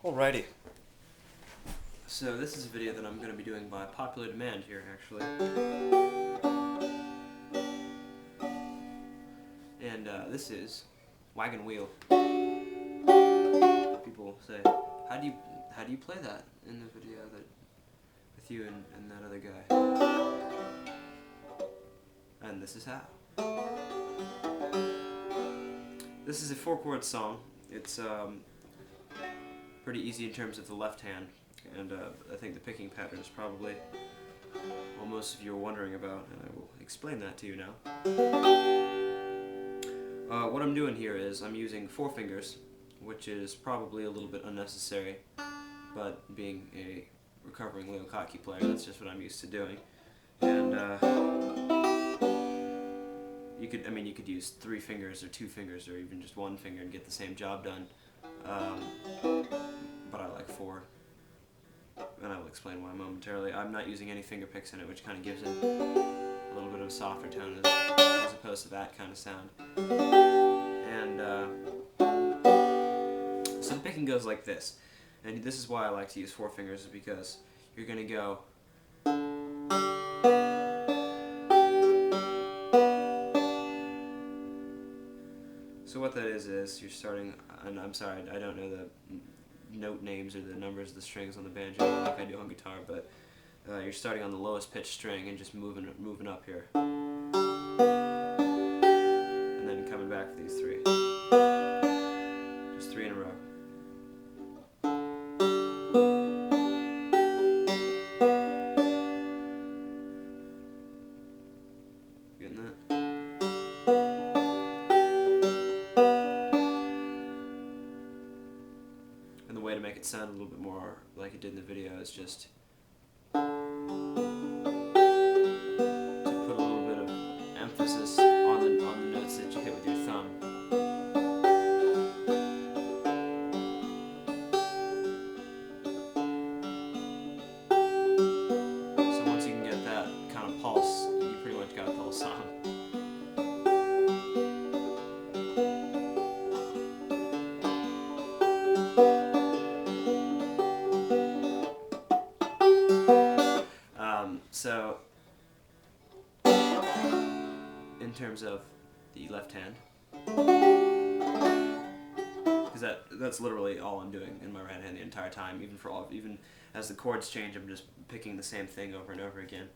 Alrighty. So this is a video that I'm going to be doing by popular demand here, actually. And this is Wagon Wheel. People say, how do you play that in the video that with you and that other guy? And this is how. This is a 4-chord song. It's pretty easy in terms of the left hand, and I think the picking pattern is probably what most of you are wondering about, and I will explain that to you now. What I'm doing here is I'm using 4 fingers, which is probably a little bit unnecessary, but being a recovering Leo Kottke player, that's just what I'm used to doing. And you could use 3 fingers or 2 fingers or even just 1 finger and get the same job done. But I like 4, and I will explain why momentarily. I'm not using any finger picks in it, which kind of gives it a little bit of a softer tone as opposed to that kind of sound. And so the picking goes like this, and this is why I like to use 4 fingers, is because you're going to go so what that is you're starting, and I'm sorry, I don't know the note names or the numbers of the strings on the banjo like I do on guitar, but you're starting on the lowest pitched string and just moving up here, and then coming back for these 3, just 3 in a row. Getting that? And the way to make it sound a little bit more like it did in the video is just to put a little bit of emphasis on the notes that you hit with your thumb. So once you can get that kind of pulse, you pretty much got the whole song. So, in terms of the left hand, because that's literally all I'm doing in my right hand the entire time, even as the chords change, I'm just picking the same thing over and over again.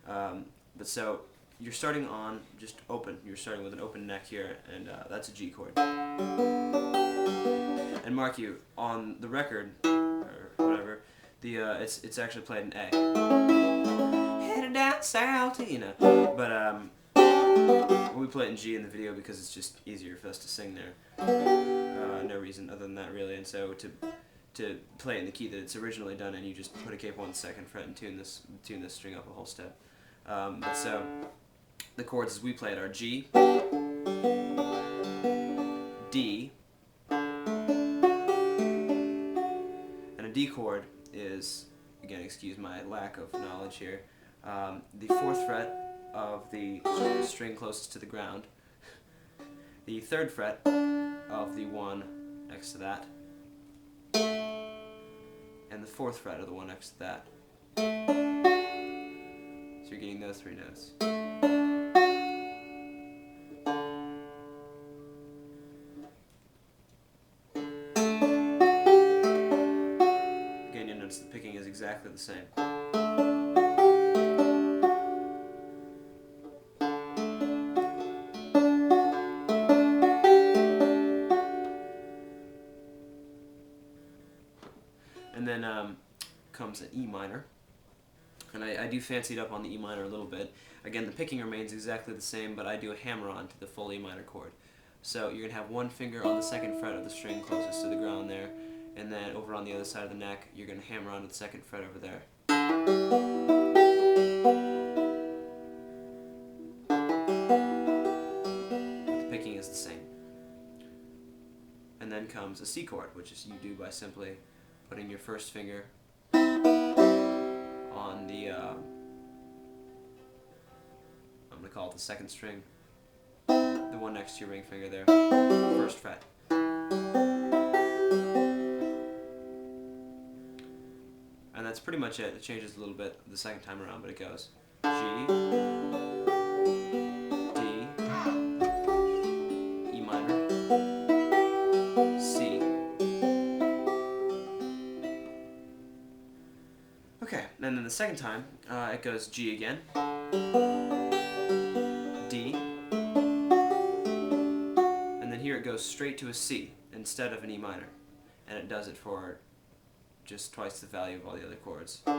But so, you're starting on just open. You're starting with an open neck here, and that's a G chord. And mark you, on the record, or whatever, it's actually played in A. Headed down south, you know. But we play it in G in the video because it's just easier for us to sing there. No reason other than that, really. And so to play it in the key that it's originally done in, you just put a capo on the 2nd fret and tune this string up a whole step. But so the chords as we play it are G, D, and a D chord is, again, excuse my lack of knowledge here, the 4th fret of the string closest to the ground, the 3rd fret of the one next to that, and the 4th fret of the one next to that. So you're getting those 3 notes. Again, you'll notice the picking is exactly the same. And then comes an E minor, and I do fancy it up on the E minor a little bit. Again, the picking remains exactly the same, but I do a hammer-on to the full E minor chord. So you're going to have 1 finger on the 2nd fret of the string closest to the ground there, and then over on the other side of the neck, you're going to hammer on to the 2nd fret over there. The picking is the same. And then comes a C chord, which is you do by simply putting your 1st finger on the, I'm going to call it the 2nd string, the one next to your ring finger there, 1st fret. that's pretty much it. It changes a little bit the second time around, but it goes G, D, E minor, C. Okay, and then the second time, it goes G again, D, and then here it goes straight to a C instead of an E minor, and it does it for just twice the value of all the other chords. And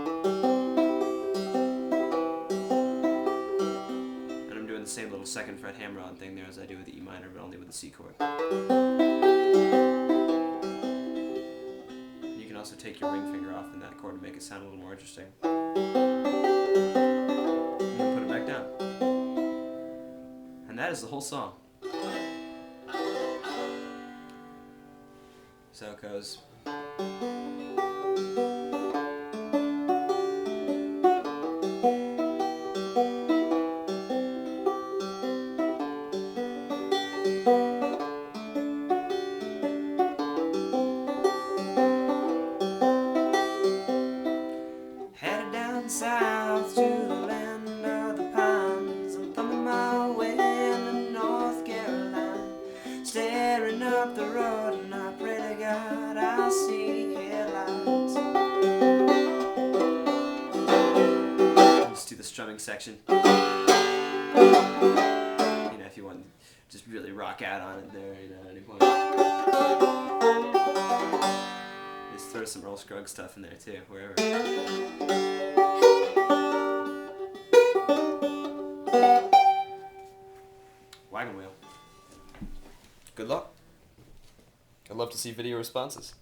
I'm doing the same little second fret hammer-on thing there as I do with the E minor, but only with the C chord. You can also take your ring finger off in that chord to make it sound a little more interesting. And then put it back down. And that is the whole song. So it goes. Headed down south to the land of the pines. I'm thumbing my way into North Carolina, staring up the road, and I pray to God I'll see headlights. Just do the strumming section. You know, if you want to just really rock out on it there, you know, at any point. Just throw some Earl Scruggs stuff in there too, wherever. Wagon Wheel. Good luck. I'd love to see video responses.